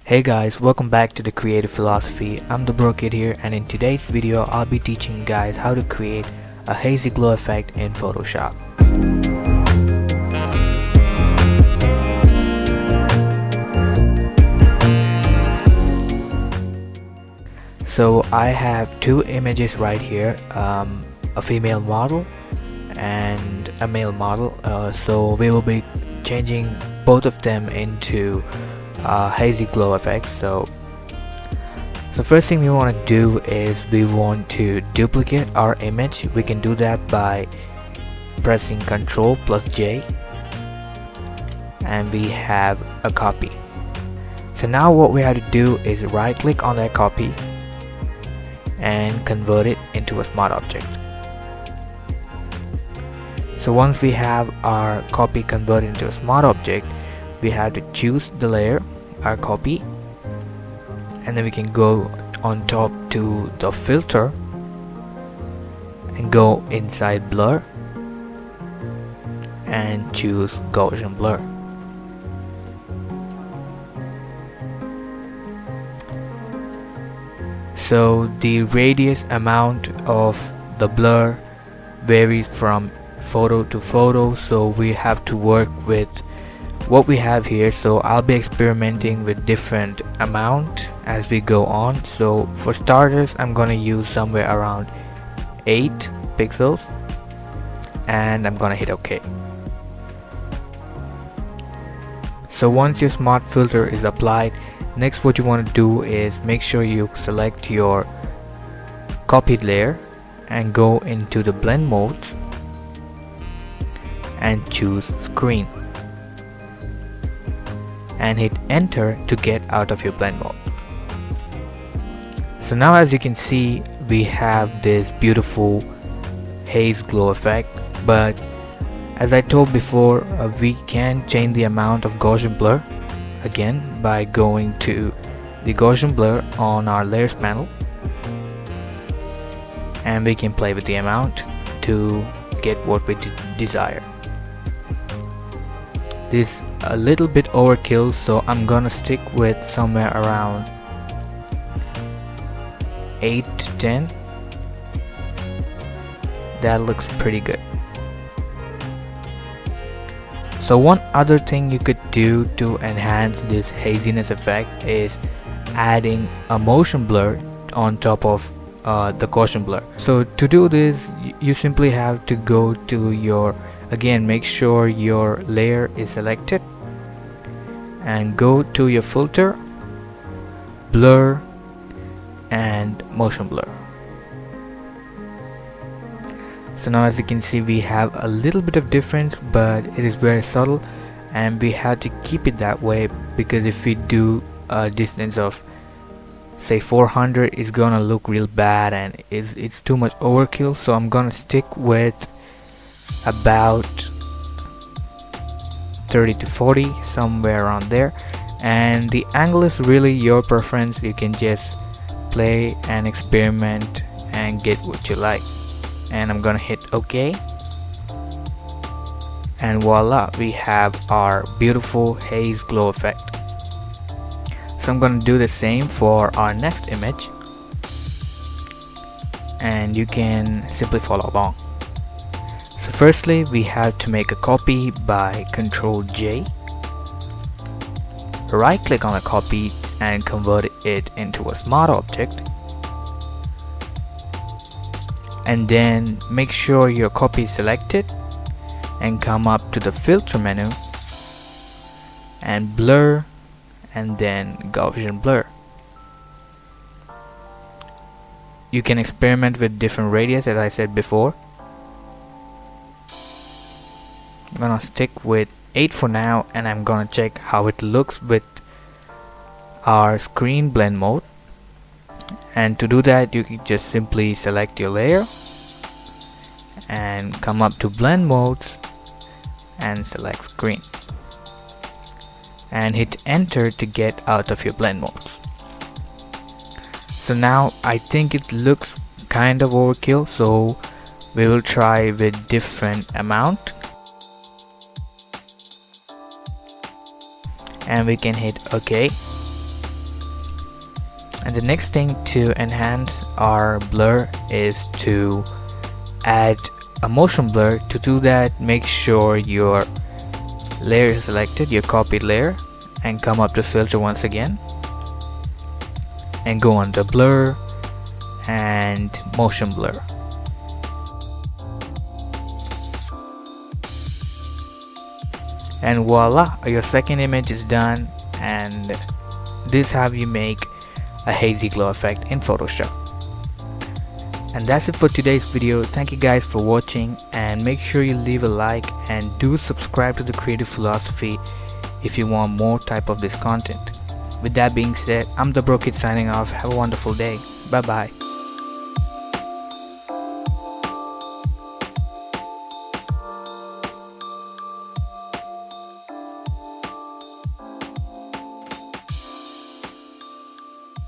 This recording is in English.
Hey guys, welcome back to the Creative Philosophy. I'm the Bro Kid here, and in today's video I'll be teaching you guys how to create a hazy glow effect in Photoshop. So I have two images right here, a female model and a male model. So we will be changing both of them into hazy glow effect. So first thing we want to do is we want to duplicate our image. We can do that by pressing Ctrl plus J, and we have a copy. So now what we have to do is right click on that copy and convert it into a smart object. So once we have our copy converted into a smart object, we have to choose the layer, our copy, and then we can go on top to the filter and go inside blur and choose Gaussian blur. So the radius amount of the blur varies from photo to photo, so we have to work with what we have here. So I'll be experimenting with different amount as we go on. So for starters, I'm gonna use somewhere around 8 pixels, and I'm gonna hit OK. So once your smart filter is applied, next what you want to do is make sure you select your copied layer and go into the blend mode and choose screen and hit enter to get out of your blend mode. So now as you can see, we have this beautiful haze glow effect, but as I told before, we can change the amount of Gaussian blur again by going to the Gaussian blur on our layers panel, and we can play with the amount to get what we desire. This is a little bit overkill, so I'm gonna stick with somewhere around 8 to 10. That looks pretty good. So one other thing you could do to enhance this haziness effect is adding a motion blur on top of the Gaussian blur. So to do this, you simply have to go to your, again, make sure your layer is selected and go to your filter, blur, and motion blur. So now as you can see, we have a little bit of difference, but it is very subtle, and we have to keep it that way, because if we do a distance of say 400, it's gonna look real bad and it's too much overkill. So I'm gonna stick with about 30 to 40, somewhere around there, and the angle is really your preference. You can just play and experiment and get what you like. And I'm gonna hit OK, and voila, we have our beautiful haze glow effect. So I'm gonna do the same for our next image, and you can simply follow along. So firstly, we have to make a copy by Ctrl J, right click on the copy and convert it into a smart object, and then make sure your copy is selected and come up to the filter menu and blur, and then Gaussian blur. You can experiment with different radius, as I said before. I'm gonna stick with 8 for now, and I'm gonna check how it looks with our screen blend mode. And to do that, you can just simply select your layer and come up to blend modes and select screen and hit enter to get out of your blend modes. So now I think it looks kind of overkill, so we will try with different amount, and we can hit OK. And the next thing to enhance our blur is to add a motion blur. To do that, make sure your layer is selected, your copied layer, and come up to filter once again and go under blur and motion blur. And voila, your second image is done, and this is how you make a hazy glow effect in Photoshop. And that's it for today's video. Thank you guys for watching, and make sure you leave a like and do subscribe to the Creative Philosophy if you want more type of this content. With that being said, I'm the Bro Kid signing off. Have a wonderful day. Bye bye.